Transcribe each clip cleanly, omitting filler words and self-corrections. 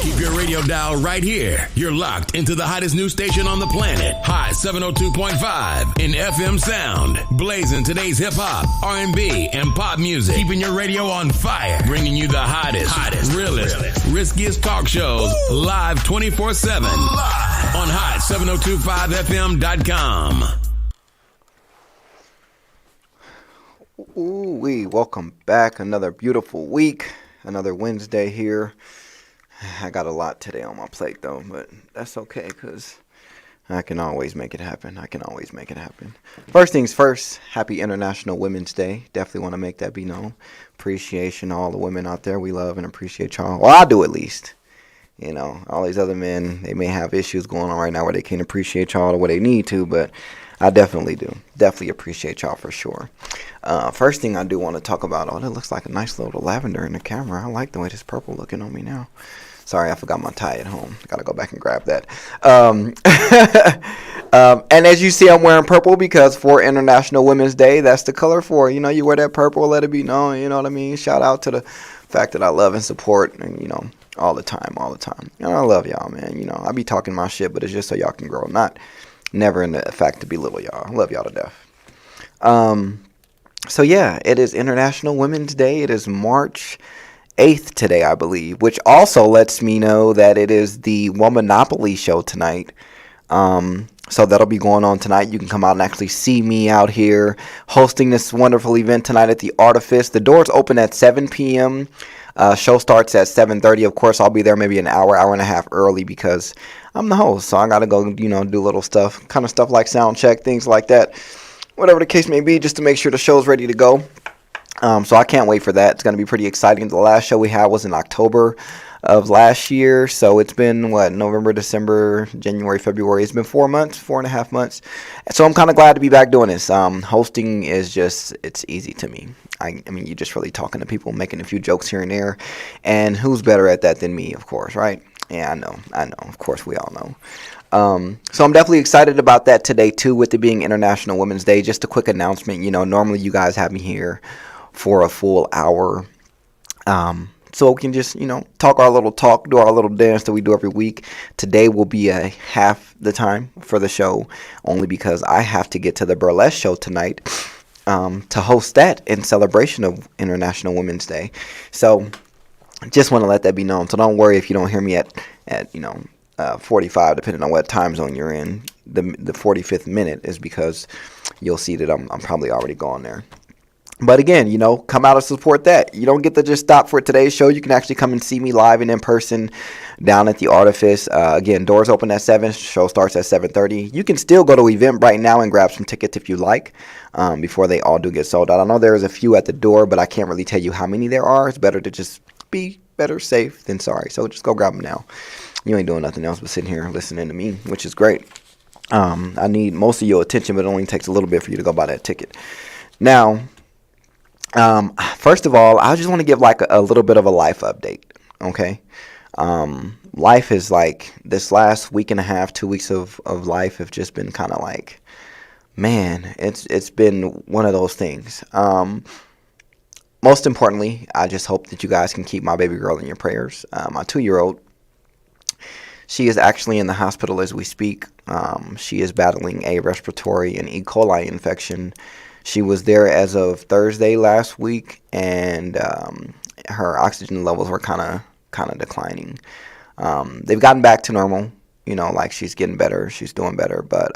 Keep your radio dial right here. You're locked into the hottest news station on the planet. Hot 702.5 in FM sound. Blazing today's hip hop, R&B, and pop music. Keeping your radio on fire. Bringing you the hottest, realest, riskiest talk shows live 24/7 on hot7025fm.com. Ooh, welcome back. Another beautiful week. Another Wednesday here. I got a lot today on my plate, though, but that's okay because I can always make it happen. First things first, happy International Women's Day. Definitely want to make that be known. Appreciation to all the women out there. We love and appreciate y'all. Well, I do at least. You know, all these other men, they may have issues going on right now where they can't appreciate y'all the way they need to, but I definitely do. Definitely appreciate y'all for sure. First thing I do want to talk about, that looks like a nice little lavender in the camera. I like the way this purple looking on me now. Sorry, I forgot my tie at home. Got to go back and grab that. And as you see, I'm wearing purple because for International Women's Day, that's the color for it. You know, you wear that purple, let it be known. You know what I mean? Shout out to the fact that I love and support, and you know, all the time. You know, I love y'all, man. You know, I be talking my shit, but it's just so y'all can grow. Never in the fact to belittle y'all. I love y'all to death. So yeah, it is International Women's Day. It is March 8th today, I believe, which also lets me know that it is the Womonopoly show tonight. So that'll be going on tonight. You can come out and actually see me out here hosting this wonderful event tonight at the Artifice. The doors open at 7 p.m. Show starts at 7:30. Of course, I'll be there maybe an hour and a half early because I'm the host. So I got to go, you know, do little stuff, kind of stuff like sound check, things like that. Whatever the case may be, just to make sure the show's ready to go. So I can't wait for that. It's going to be pretty exciting. The last show we had was in October of last year. So it's been, November, December, January, February. It's been 4.5 months. So I'm kind of glad to be back doing this. Hosting is it's easy to me. I mean, you're just really talking to people, making a few jokes here and there. And who's better at that than me, of course, right? Yeah, I know. Of course, we all know. So I'm definitely excited about that today, too, with it being International Women's Day. Just a quick announcement. You know, normally you guys have me here for a full hour. So we can just, you know, talk our little talk, do our little dance that we do every week. Today will be a half the time for the show, only because I have to get to the burlesque show tonight to host that in celebration of International Women's Day. So just want to let that be known. So don't worry if you don't hear me at 45, depending on what time zone you're in. The 45th minute is because you'll see that I'm probably already gone there. But again, you know, come out and support that. You don't get to just stop for today's show. You can actually come and see me live and in person down at the Artifice. Again, doors open at 7. Show starts at 7:30. You can still go to Eventbrite now and grab some tickets if you like before they all do get sold out. I know there's a few at the door, but I can't really tell you how many there are. It's better to just be better safe than sorry. So just go grab them now. You ain't doing nothing else but sitting here listening to me, which is great. I need most of your attention, but it only takes a little bit for you to go buy that ticket. Now, first of all, I just want to give like a little bit of a life update, okay? Life is like, this last week and a half, 2 weeks of life have just been kind of like, man, it's been one of those things. Most importantly, I just hope that you guys can keep my baby girl in your prayers. My 2-year-old, she is actually in the hospital as we speak. She is battling a respiratory and E. coli infection. She was there as of Thursday last week, and her oxygen levels were kind of declining. They've gotten back to normal, you know, like she's getting better, she's doing better. But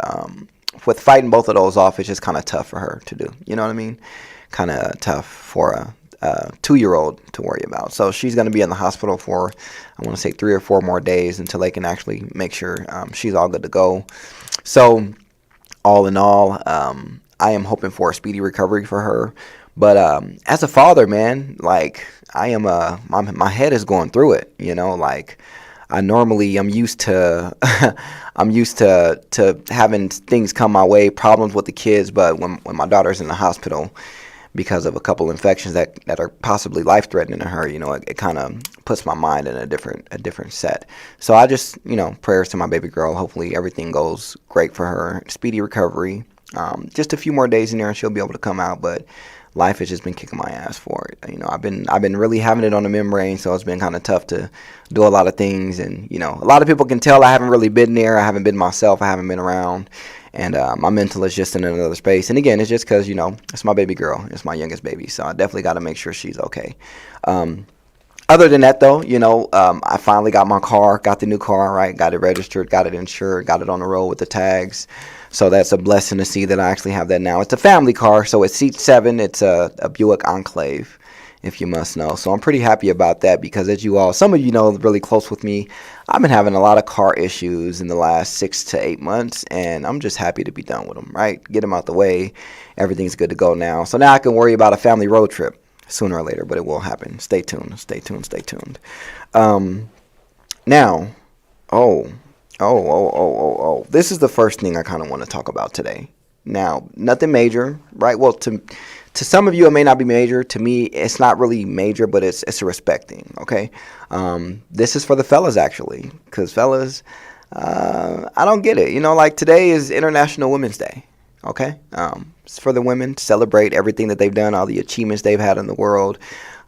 with fighting both of those off, it's just kind of tough for her to do. You know what I mean? Kind of tough for a 2-year-old to worry about. So she's going to be in the hospital for, I want to say, 3 or 4 more days until they can actually make sure she's all good to go. So all in all, I am hoping for a speedy recovery for her. But as a father, man, like I am, my head is going through it. You know, like I'm used to, to having things come my way, problems with the kids. But when my daughter's in the hospital because of a couple infections that are possibly life-threatening to her, you know, it kind of puts my mind in a different set. So I just, you know, prayers to my baby girl. Hopefully everything goes great for her. Speedy recovery. Just a few more days in there and she'll be able to come out. But life has just been kicking my ass for it. I've been really having it on the membrane, so it's been kind of tough to do a lot of things. And a lot of people can tell I haven't really been there. I haven't been myself. I haven't been around. And my mental is just in another space. And again, it's just because, it's my baby girl. It's my youngest baby. So I definitely got to make sure she's okay. Other than that, though, I finally got my car, got the new car, right? Got it registered, got it insured, got it on the road with the tags. So that's a blessing to see that I actually have that now. It's a family car, so it seats 7. It's a Buick Enclave, if you must know. So I'm pretty happy about that because, as some of you know, really close with me, I've been having a lot of car issues in the last 6 to 8 months, and I'm just happy to be done with them, right? Get them out the way. Everything's good to go now. So now I can worry about a family road trip sooner or later, but it will happen. Stay tuned. Stay tuned. Stay tuned. Now, this is the first thing I kind of want to talk about today. Now, nothing major, right? Well, to some of you, it may not be major. To me, it's not really major, but it's a respect thing, okay? This is for the fellas, actually, because fellas, I don't get it. Like today is International Women's Day, okay? It's for the women to celebrate everything that they've done, all the achievements they've had in the world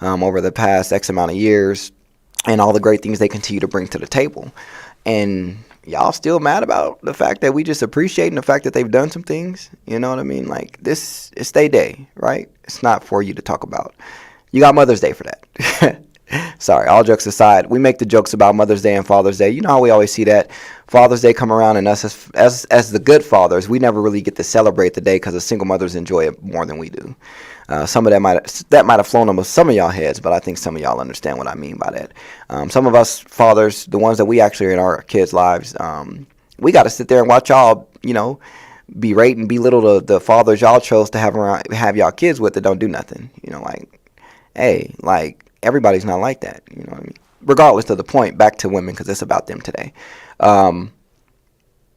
over the past X amount of years, and all the great things they continue to bring to the table. And y'all still mad about the fact that we just appreciating the fact that they've done some things? You know what I mean? Like, this is their day, right? It's not for you to talk about. You got Mother's Day for that. Sorry, all jokes aside, we make the jokes about Mother's Day and Father's Day. You know how we always see that Father's Day come around, and us as the good fathers, we never really get to celebrate the day because the single mothers enjoy it more than we do. Some of that might have flown over some of y'all heads, but I think some of y'all understand what I mean by that. Some of us fathers, the ones that we actually are in our kids' lives, we got to sit there and watch y'all, berate and belittle the fathers y'all chose to have y'all kids with that don't do nothing. Hey, everybody's not like that. You know what I mean? Regardless of the point, back to women because it's about them today.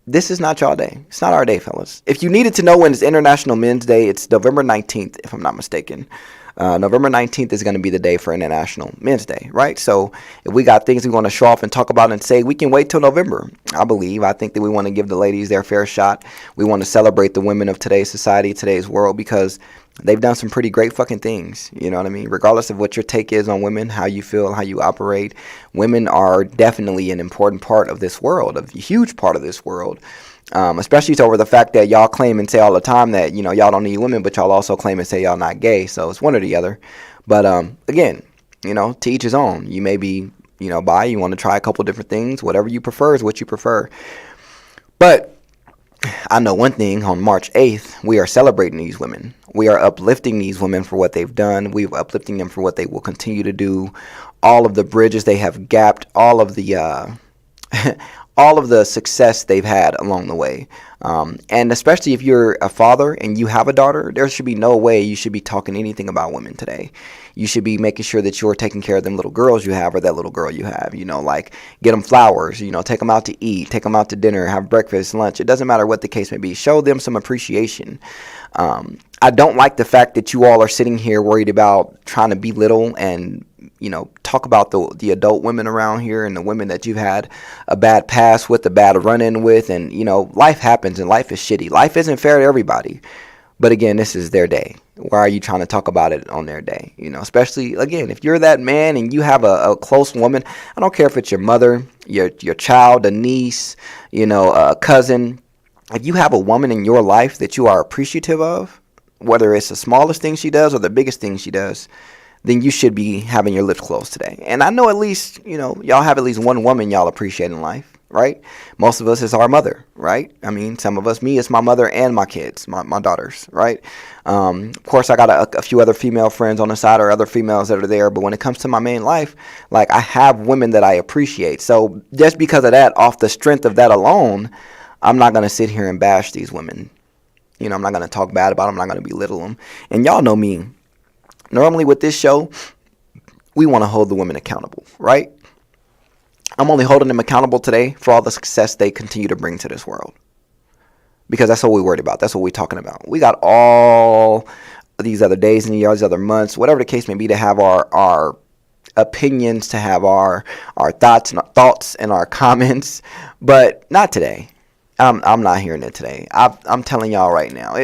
This is not y'all day. It's not our day, fellas. If you needed to know when it's International Men's Day, it's November 19th, if I'm not mistaken. November 19th is going to be the day for International Men's Day, right? So if we got things we want to show off and talk about and say, we can wait till November, I think that we want to give the ladies their fair shot. We want to celebrate the women of today's society, today's world, because they've done some pretty great fucking things. You know what I mean? Regardless of what your take is on women, how you feel, how you operate, women are definitely an important part of this world, a huge part of this world. Especially over the fact that y'all claim and say all the time that, y'all don't need women, but y'all also claim and say y'all not gay. So it's one or the other. But again, to each his own. You may be, bi, you want to try a couple different things. Whatever you prefer is what you prefer. But I know one thing, on March 8th, we are celebrating these women. We are uplifting these women for what they've done. We're uplifting them for what they will continue to do. All of the bridges they have gapped, all of the all of the success they've had along the way. And especially if you're a father and you have a daughter, there should be no way you should be talking anything about women today. You should be making sure that you're taking care of them little girls you have or that little girl you have, get them flowers, take them out to eat, take them out to dinner, have breakfast, lunch. It doesn't matter what the case may be. Show them some appreciation. I don't like the fact that you all are sitting here worried about trying to belittle and talk about the adult women around here and the women that you've had a bad past with, a bad run-in with, and life happens and life is shitty. Life isn't fair to everybody. But again, this is their day. Why are you trying to talk about it on their day? Especially, again, if you're that man and you have a close woman, I don't care if it's your mother, your child, a niece, a cousin. If you have a woman in your life that you are appreciative of, whether it's the smallest thing she does or the biggest thing she does, then you should be having your lips closed today. And I know at least, y'all have at least one woman y'all appreciate in life, right? Most of us is our mother, right? I mean, some of us, me, it's my mother and my kids, my daughters, right? Of course, I got a few other female friends on the side or other females that are there. But when it comes to my main life, I have women that I appreciate. So just because of that, off the strength of that alone, I'm not going to sit here and bash these women. I'm not going to talk bad about them. I'm not going to belittle them. And y'all know me. Normally with this show, we want to hold the women accountable, right? I'm only holding them accountable today for all the success they continue to bring to this world. Because that's what we're worried about. That's what we're talking about. We got all these other days and these other months, whatever the case may be, to have our opinions, to have our thoughts and our comments, but not today. I'm not hearing it today. I'm telling y'all right now.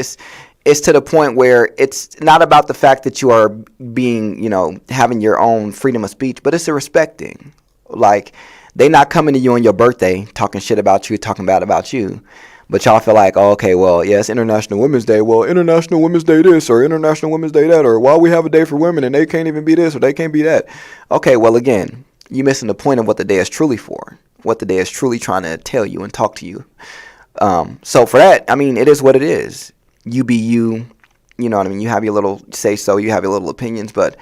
it's to the point where it's not about the fact that you are being, having your own freedom of speech, but it's a respecting. Like, they not coming to you on your birthday talking shit about you, talking bad about you. But y'all feel like, oh, okay, well, yeah, it's International Women's Day. Well, International Women's Day this or International Women's Day that, or why we have a day for women and they can't even be this or they can't be that. Okay, well, again, you're missing the point of what the day is truly for, what the day is truly trying to tell you and talk to you. So for that, I mean, it is what it is. You be you, you know what I mean? You have your little say so, you have your little opinions, but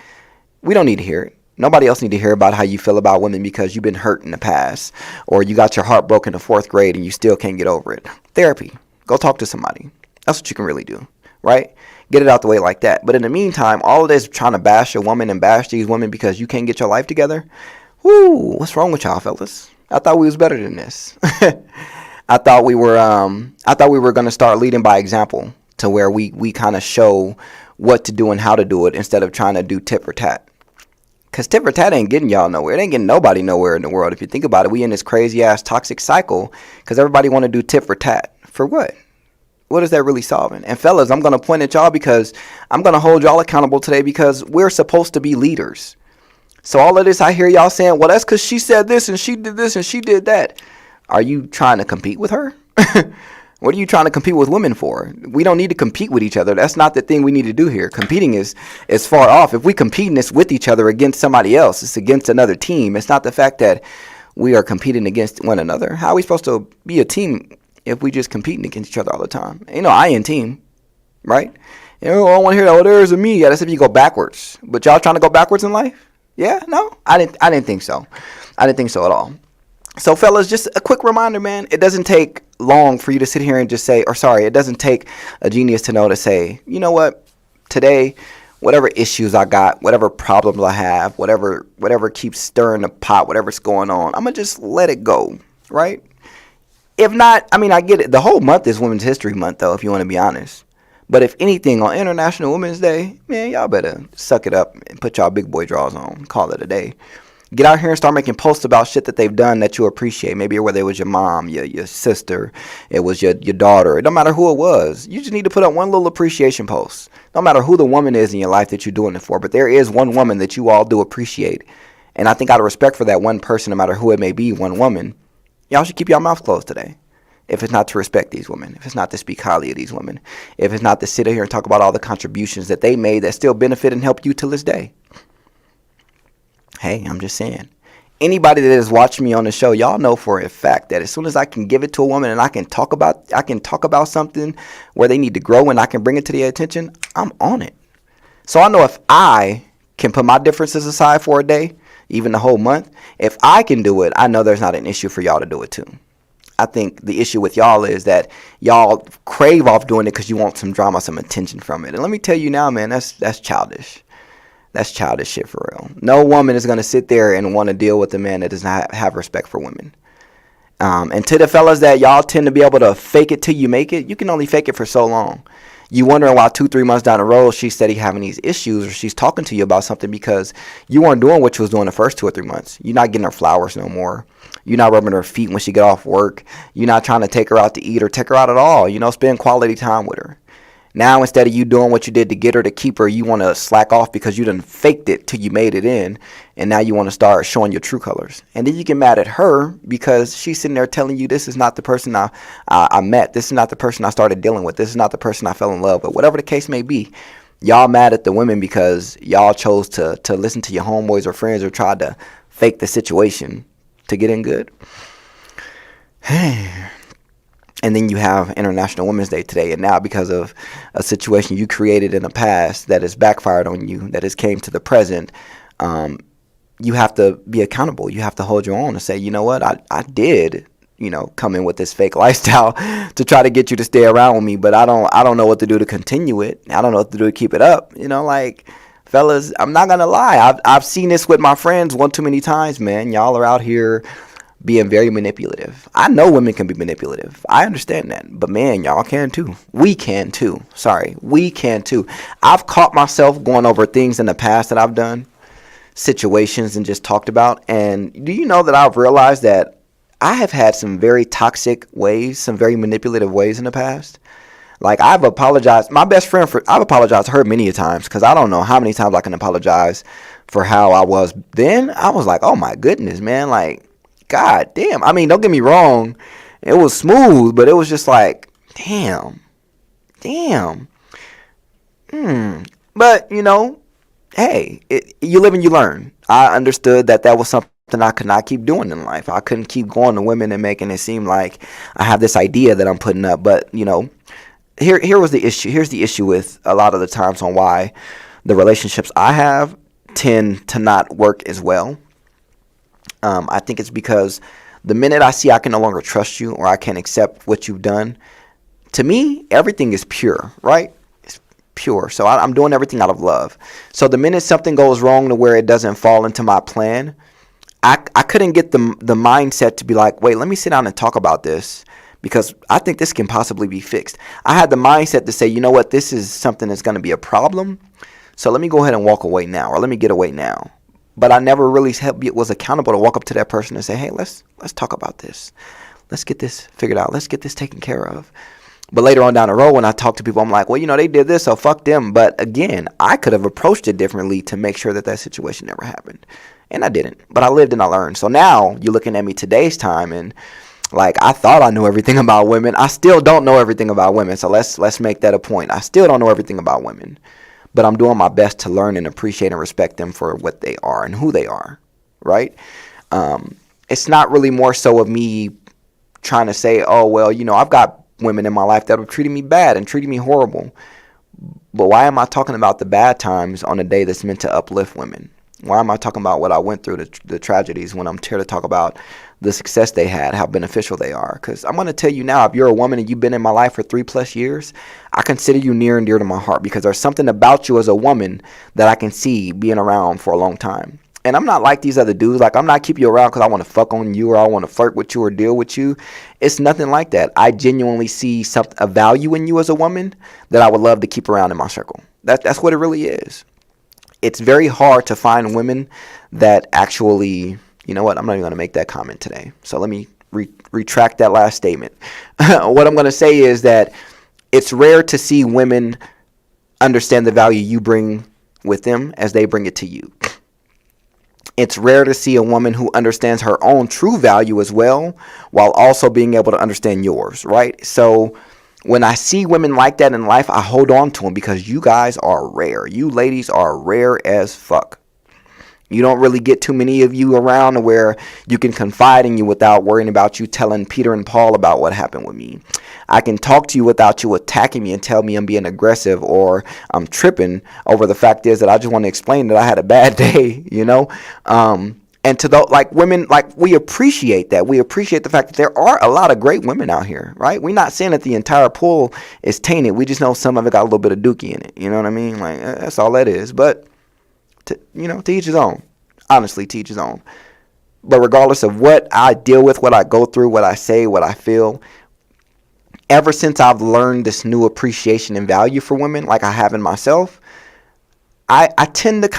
we don't need to hear it. Nobody else need to hear about how you feel about women because you've been hurt in the past, or you got your heart broken in the 4th grade and you still can't get over it. Therapy. Go talk to somebody. That's what you can really do, right? Get it out the way like that. But in the meantime, all of this trying to bash a woman and bash these women because you can't get your life together. Whoo, what's wrong with y'all, fellas? I thought we was better than this. I thought we were going to start leading by example to where we kind of show what to do and how to do it instead of trying to do tit for tat. Because tit for tat ain't getting y'all nowhere. It ain't getting nobody nowhere in the world. If you think about it, we in this crazy-ass toxic cycle because everybody want to do tit for tat. For what? What is that really solving? And fellas, I'm going to point at y'all because I'm going to hold y'all accountable today because we're supposed to be leaders. So all of this I hear y'all saying, well, that's because she said this and she did this and she did that. Are you trying to compete with her? What are you trying to compete with women for? We don't need to compete with each other. That's not the thing we need to do here. Competing is far off. If we compete, it's with each other against somebody else. It's against another team. It's not the fact that we are competing against one another. How are we supposed to be a team if we just competing against each other all the time? I in team, right? I don't want to hear that. Oh, there's a me. Yeah, that's if you go backwards. But y'all trying to go backwards in life? Yeah, no, I didn't think so. I didn't think so at all. So, fellas, just a quick reminder, man. It doesn't take long for you to sit here and just say, it doesn't take a genius to know to say, you know what, today, whatever issues I got, whatever problems I have, whatever keeps stirring the pot, whatever's going on, I'm going to just let it go, right? If not, I mean, I get it. The whole month is Women's History Month, though, if you want to be honest. But if anything, on International Women's Day, man, y'all better suck it up and put y'all big boy drawers on. Call it a day. Get out here and start making posts about shit that they've done that you appreciate. Maybe whether it was your mom, your sister, it was your daughter. It don't matter who it was. You just need to put up one little appreciation post. No matter who the woman is in your life that you're doing it for. But there is one woman that you all do appreciate. And I think out of respect for that one person, no matter who it may be, one woman, y'all should keep your mouth closed today. If it's not to respect these women, if it's not to speak highly of these women, if it's not to sit here and talk about all the contributions that they made that still benefit and help you till this day. Hey, I'm just saying. Anybody that has watched me on the show, y'all know for a fact that as soon as I can give it to a woman and I can talk about something where they need to grow and I can bring it to their attention, I'm on it. So I know if I can put my differences aside for a day, even the whole month, if I can do it, I know there's not an issue for y'all to do it too. I think the issue with y'all is that y'all crave off doing it because you want some drama, some attention from it. And let me tell you now, man, that's childish. That's childish shit for real. No woman is going to sit there and want to deal with a man that does not have respect for women. And to the fellas that y'all tend to be able to fake it till you make it, you can only fake it for so long. You wondering why 2-3 months down the road she's steady having these issues or she's talking to you about something because you weren't doing what you was doing the first 2 or 3 months. You're not getting her flowers no more. You're not rubbing her feet when she get off work. You're not trying to take her out to eat or take her out at all. Spend quality time with her. Now, instead of you doing what you did to get her, to keep her, you want to slack off because you done faked it till you made it in. And now you want to start showing your true colors. And then you get mad at her because she's sitting there telling you this is not the person I met. This is not the person I started dealing with. This is not the person I fell in love with. Whatever the case may be. Y'all mad at the women because y'all chose to listen to your homeboys or friends or tried to fake the situation to get in good. And then you have International Women's Day today, and now because of a situation you created in the past that has backfired on you, that has came to the present, you have to be accountable. You have to hold your own and say, you know what, I did, come in with this fake lifestyle to try to get you to stay around with me, but I don't know what to do to continue it. I don't know what to do to keep it up. Fellas, I'm not gonna lie. I've seen this with my friends one too many times, man. Y'all are out here being very manipulative. I know women can be manipulative. I understand that. But man, y'all can too. We can too. We can too. I've caught myself going over things in the past that I've done, situations and just talked about. And do you know that I've realized that I have had some very toxic ways, some very manipulative ways in the past? Like, I've apologized. My best friend, I've apologized to her many a times, because I don't know how many times I can apologize for how I was then. I was like, oh my goodness, man. Like, God damn. I mean, don't get me wrong. It was smooth, but it was just like, damn. But, hey, you live and you learn. I understood that was something I could not keep doing in life. I couldn't keep going to women and making it seem like I have this idea that I'm putting up. But, here was the issue. Here's the issue with a lot of the times on why the relationships I have tend to not work as well. I think it's because the minute I see I can no longer trust you, or I can't accept what you've done, to me, everything is pure, right? It's pure. So I'm doing everything out of love. So the minute something goes wrong to where it doesn't fall into my plan, I couldn't get the mindset to be like, wait, let me sit down and talk about this, because I think this can possibly be fixed. I had the mindset to say, you know what, this is something that's going to be a problem, so let me go ahead and walk away now, or let me get away now. But I never really was accountable to walk up to that person and say, hey, let's talk about this. Let's get this figured out. Let's get this taken care of. But later on down the road, when I talk to people, I'm like, well, they did this, so fuck them. But again, I could have approached it differently to make sure that situation never happened. And I didn't. But I lived and I learned. So now you're looking at me today's time, and like, I thought I knew everything about women. I still don't know everything about women. So let's make that a point. I still don't know everything about women. But I'm doing my best to learn and appreciate and respect them for what they are and who they are, right? It's not really more so of me trying to say, oh, well, I've got women in my life that have treated me bad and treated me horrible. But why am I talking about the bad times on a day that's meant to uplift women? Why am I talking about what I went through, the tragedies, when I'm here to talk about the success they had, how beneficial they are? Because I'm going to tell you now, if you're a woman and you've been in my life for 3+ years, I consider you near and dear to my heart, because there's something about you as a woman that I can see being around for a long time. And I'm not like these other dudes. Like, I'm not keeping you around because I want to fuck on you, or I want to flirt with you or deal with you. It's nothing like that. I genuinely see a value in you as a woman that I would love to keep around in my circle. That's what it really is. It's very hard to find women that actually, you know what, I'm not even going to make that comment today. So let me retract that last statement. What I'm going to say is that it's rare to see women understand the value you bring with them as they bring it to you. It's rare to see a woman who understands her own true value as well, while also being able to understand yours, right? So when I see women like that in life, I hold on to them, because you guys are rare. You ladies are rare as fuck. You don't really get too many of you around where you can confide in you without worrying about you telling Peter and Paul about what happened with me. I can talk to you without you attacking me and tell me I'm being aggressive or I'm tripping over the fact is that I just want to explain that I had a bad day, And to those, like, women, like, we appreciate that. We appreciate the fact that there are a lot of great women out here, right? We're not saying that the entire pool is tainted. We just know some of it got a little bit of dookie in it. You know what I mean? Like, that's all that is. But, to each his own. Honestly, to each his own. But regardless of what I deal with, what I go through, what I say, what I feel, ever since I've learned this new appreciation and value for women, like I have in myself, I tend to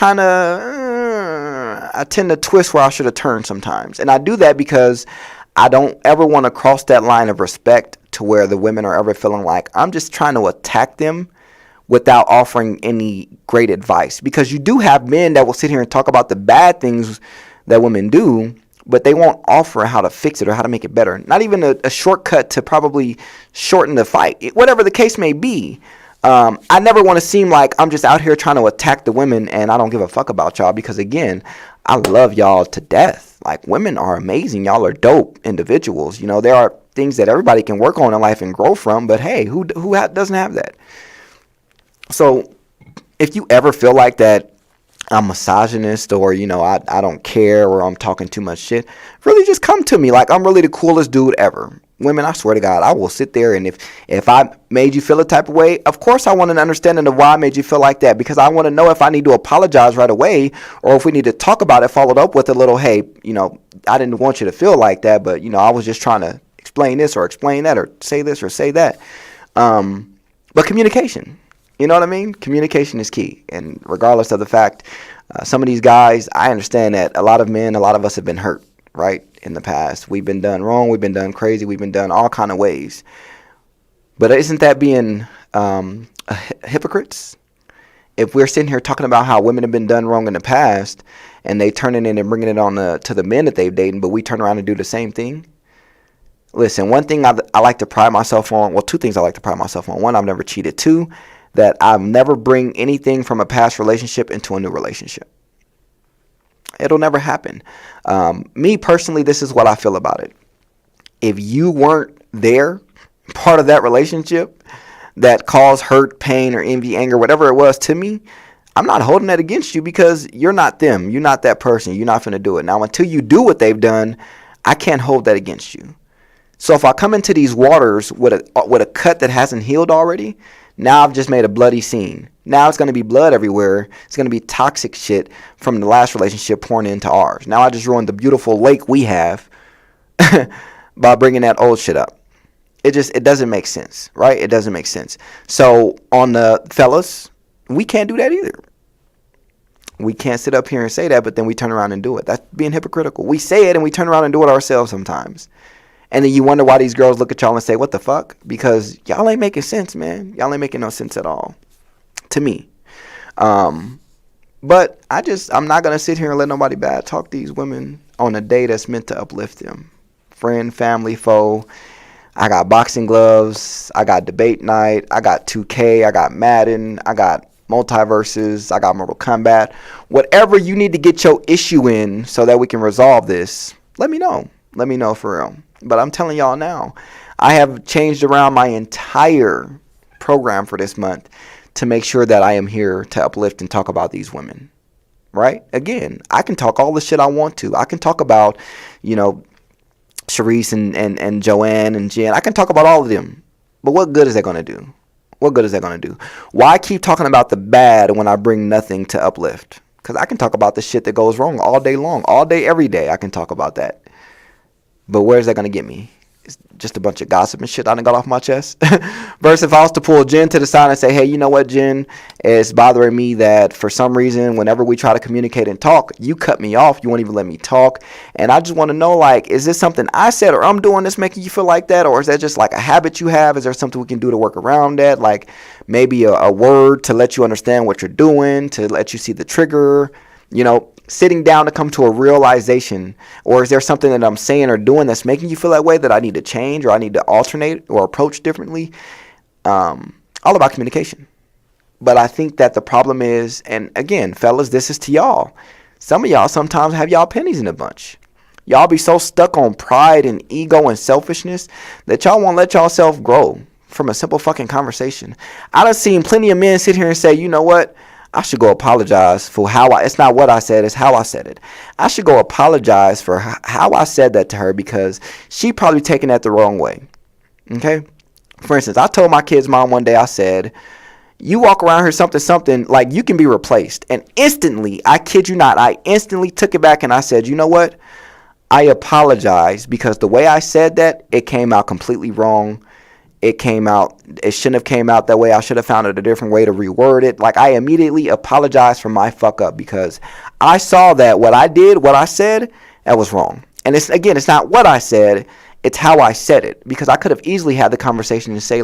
twist where I should have turned sometimes. And I do that because I don't ever want to cross that line of respect to where the women are ever feeling like I'm just trying to attack them without offering any great advice. Because you do have men that will sit here and talk about the bad things that women do, but they won't offer how to fix it or how to make it better. Not even a shortcut to probably shorten the fight, whatever the case may be. I never want to seem like I'm just out here trying to attack the women and I don't give a fuck about y'all, because again, I love y'all to death. Like, women are amazing. Y'all are dope individuals. There are things that everybody can work on in life and grow from, but hey, who doesn't have that? So if you ever feel like that I'm misogynist or, I don't care, or I'm talking too much shit, really just come to me. Like, I'm really the coolest dude ever. Women, I swear to God, I will sit there, and if I made you feel a type of way, of course I want an understanding of why I made you feel like that, because I want to know if I need to apologize right away, or if we need to talk about it, followed up with a little, hey, I didn't want you to feel like that, but, I was just trying to explain this or explain that or say this or say that. But communication. You know what I mean? Communication is key. And regardless of the fact, some of these guys, I understand that a lot of us have been hurt, right? In the past. We've been done wrong. We've been done crazy. We've been done all kind of ways. But isn't that being hypocrites. If we're sitting here talking about how women have been done wrong in the past, and they turning in and bringing it on to the men that they've dated, but we turn around and do the same thing. Listen, one thing I like to pride myself on, well, two things I like to pride myself on. One, I've never cheated. Two, that I've never bring anything from a past relationship into a new relationship. It'll never happen. Me personally, this is what I feel about it. If you weren't there, part of that relationship that caused hurt, pain, or envy, anger, whatever it was to me, I'm not holding that against you because you're not them. You're not that person. You're not going to do it. Now, until you do what they've done, I can't hold that against you. So if I come into these waters with a cut that hasn't healed already, now I've just made a bloody scene. Now it's going to be blood everywhere. It's going to be toxic shit from the last relationship pouring into ours. Now I just ruined the beautiful lake we have by bringing that old shit up. It doesn't make sense, right? It doesn't make sense. So on the fellas, we can't do that either. We can't sit up here and say that, but then we turn around and do it. That's being hypocritical. We say it and we turn around and do it ourselves sometimes. And then you wonder why these girls look at y'all and say, what the fuck? Because y'all ain't making sense, man. Y'all ain't making no sense at all. To me. But I'm not going to sit here and let nobody bad talk these women on a day that's meant to uplift them. Friend, family, foe. I got boxing gloves. I got debate night. I got 2K. I got Madden. I got multiverses. I got Mortal Kombat. Whatever you need to get your issue in so that we can resolve this, let me know. Let me know for real. But I'm telling y'all now, I have changed around my entire program for this month to make sure that I am here to uplift and talk about these women. Right? Again, I can talk all the shit I want to. I can talk about, Sharice and Joanne and Jen. I can talk about all of them. But what good is that going to do? What good is that going to do? Why keep talking about the bad when I bring nothing to uplift? Because I can talk about the shit that goes wrong all day long. All day, every day, I can talk about that. But where's that going to get me? It's just a bunch of gossip and shit I done got off my chest. Versus if I was to pull Jen to the side and say, hey, you know what, Jen? It's bothering me that for some reason, whenever we try to communicate and talk, you cut me off. You won't even let me talk. And I just want to know, is this something I said or I'm doing that's making you feel like that? Or is that just like a habit you have? Is there something we can do to work around that? Like maybe a word to let you understand what you're doing, to let you see the trigger, sitting down to come to a realization. Or is there something that I'm saying or doing that's making you feel that way that I need to change or I need to alternate or approach differently? All about communication. But I think that the problem is, and again, fellas, this is to y'all. Some of y'all sometimes have y'all pennies in a bunch. Y'all be so stuck on pride and ego and selfishness that y'all won't let y'all self grow from a simple fucking conversation. I done seen plenty of men sit here and say, you know what? I should go apologize for it's not what I said, it's how I said it. I should go apologize for how I said that to her because she probably taken that the wrong way. Okay? For instance, I told my kid's mom one day, I said, you walk around here something, like you can be replaced. And instantly, I kid you not, I instantly took it back and I said, you know what? I apologize because the way I said that, it came out completely wrong. It shouldn't have came out that way. I should have found it a different way to reword it. Like I immediately apologized for my fuck up because I saw that what I said, that was wrong. And it's not what I said, it's how I said it. Because I could have easily had the conversation and say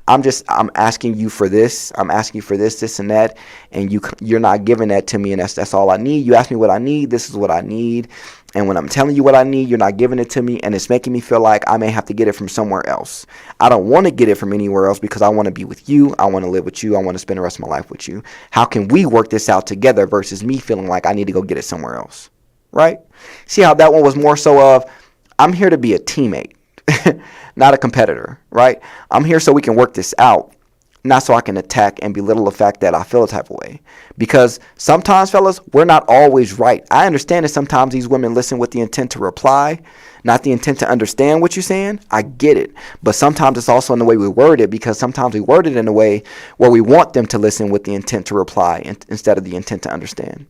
I'm asking you for this. I'm asking you for this and that. And you're not giving that to me. And that's all I need. You asked me what I need. This is what I need. And when I'm telling you what I need, you're not giving it to me. And it's making me feel like I may have to get it from somewhere else. I don't want to get it from anywhere else because I want to be with you. I want to live with you. I want to spend the rest of my life with you. How can we work this out together versus me feeling like I need to go get it somewhere else? Right? See how that one was more so of, I'm here to be a teammate, not a competitor, right? I'm here so we can work this out, not so I can attack and belittle the fact that I feel a type of way. Because sometimes, fellas, we're not always right. I understand that sometimes these women listen with the intent to reply, not the intent to understand what you're saying. I get it. But sometimes it's also in the way we word it, because sometimes we word it in a way where we want them to listen with the intent to reply instead of the intent to understand.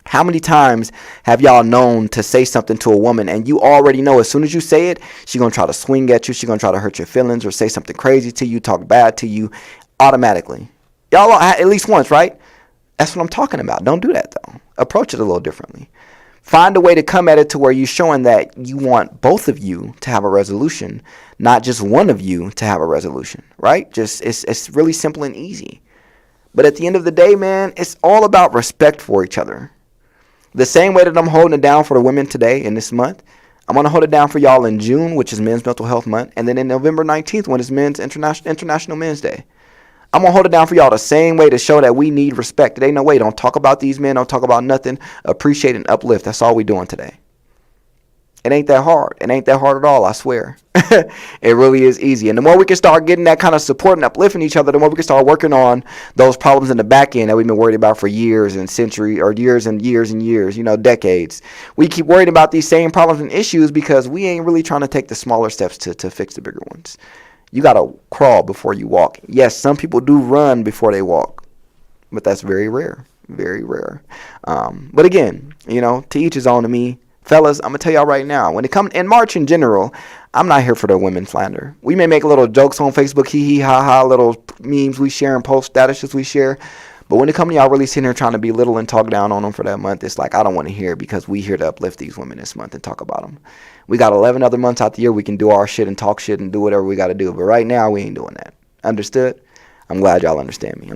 How many times have y'all known to say something to a woman and you already know as soon as you say it, she's going to try to swing at you, she's going to try to hurt your feelings or say something crazy to you, talk bad to you automatically? Y'all at least once, right? That's what I'm talking about. Don't do that, though. Approach it a little differently. Find a way to come at it to where you're showing that you want both of you to have a resolution, not just one of you to have a resolution, right? Just it's really simple and easy. But at the end of the day, man, it's all about respect for each other. The same way that I'm holding it down for the women today in this month, I'm going to hold it down for y'all in June, which is Men's Mental Health Month, and then in November 19th, when it's Men's International Men's Day. I'm going to hold it down for y'all the same way to show that we need respect. It ain't no way. Don't talk about these men. Don't talk about nothing. Appreciate and uplift. That's all we doing today. It ain't that hard. It ain't that hard at all, I swear. It really is easy. And the more we can start getting that kind of support and uplifting each other, the more we can start working on those problems in the back end that we've been worried about for years and centuries, or years and years and years, decades. We keep worrying about these same problems and issues because we ain't really trying to take the smaller steps to fix the bigger ones. You got to crawl before you walk. Yes, some people do run before they walk, but that's very rare. Very rare. But again, to each his own. To me, fellas, I'm going to tell y'all right now, when it comes in March in general, I'm not here for the women slander. We may make little jokes on Facebook, hee hee ha ha, little memes we share and post statuses we share. But when it comes to y'all really sitting here trying to belittle and talk down on them for that month, it's like, I don't want to hear it, because we here to uplift these women this month and talk about them. We got 11 other months out the year we can do our shit and talk shit and do whatever we got to do. But right now, we ain't doing that. Understood? I'm glad y'all understand me.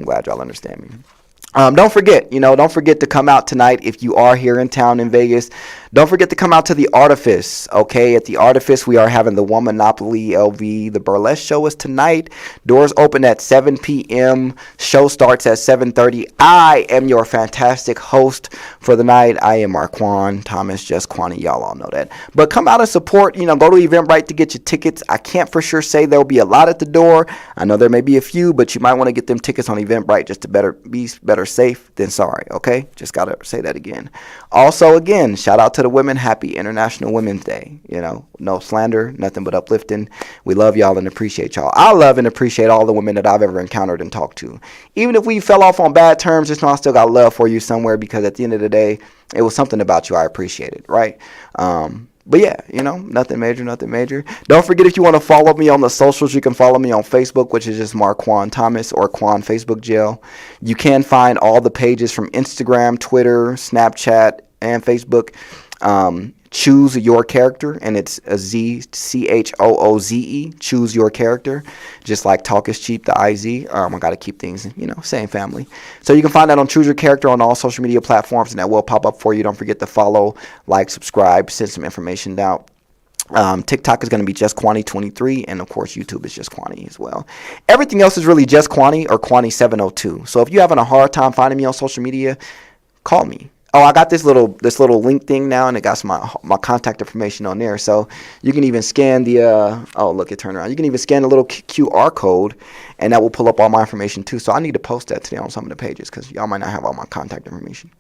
Don't forget to come out tonight if you are here in town in Vegas. Don't forget to come out to the Artifice, okay? At the Artifice, we are having the Womonopoly LV. The burlesque show is tonight. Doors open at 7 p.m. Show starts at 7:30. I am your fantastic host for the night. I am Marquand Thomas, Juss Quanni. Y'all all know that. But come out and support. Go to Eventbrite to get your tickets. I can't for sure say there will be a lot at the door. I know there may be a few, but you might want to get them tickets on Eventbrite just to be better safe than sorry, okay? Just got to say that again. Also, again, shout out to the women. Happy International Women's Day. No slander, nothing but uplifting. We love y'all and appreciate y'all. I love and appreciate all the women that I've ever encountered and talked to. Even if we fell off on bad terms, just know I still got love for you somewhere, because at the end of the day, it was something about you I appreciated, right? But yeah, nothing major. Don't forget, if you want to follow me on the socials, you can follow me on Facebook, which is just Marquand Thomas, or Quan Facebook Jail. You can find all the pages from Instagram, Twitter, Snapchat, and Facebook. Choose Your Character, and it's a ZCHOOZE. Choose Your Character, just like Talk is Cheap, the IZ. I got to keep things, same family. So you can find that on Choose Your Character on all social media platforms, and that will pop up for you. Don't forget to follow, like, subscribe, send some information out. TikTok is going to be Juss Quanni 23, and of course YouTube is Juss Quanni as well. Everything else is really Juss Quanni or Quanni 702. So if you're having a hard time finding me on social media, call me. Oh, I got this little link thing now, and it got my contact information on there. So you can even scan the it turned around. You can even scan the little QR code, and that will pull up all my information too. So I need to post that today on some of the pages, because y'all might not have all my contact information.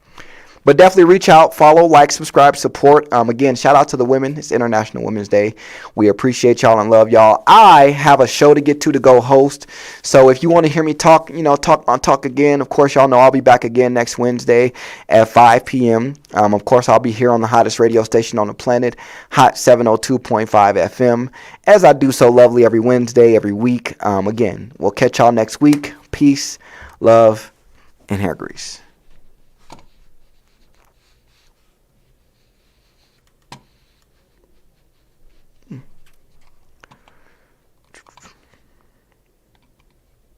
But definitely reach out, follow, like, subscribe, support. Again, shout out to the women. It's International Women's Day. We appreciate y'all and love y'all. I have a show to get to go host. So if you want to hear me talk again, of course, y'all know I'll be back again next Wednesday at 5 p.m. Of course, I'll be here on the hottest radio station on the planet, Hot 702.5 FM, as I do so lovely every Wednesday, every week. Again, we'll catch y'all next week. Peace, love, and hair grease.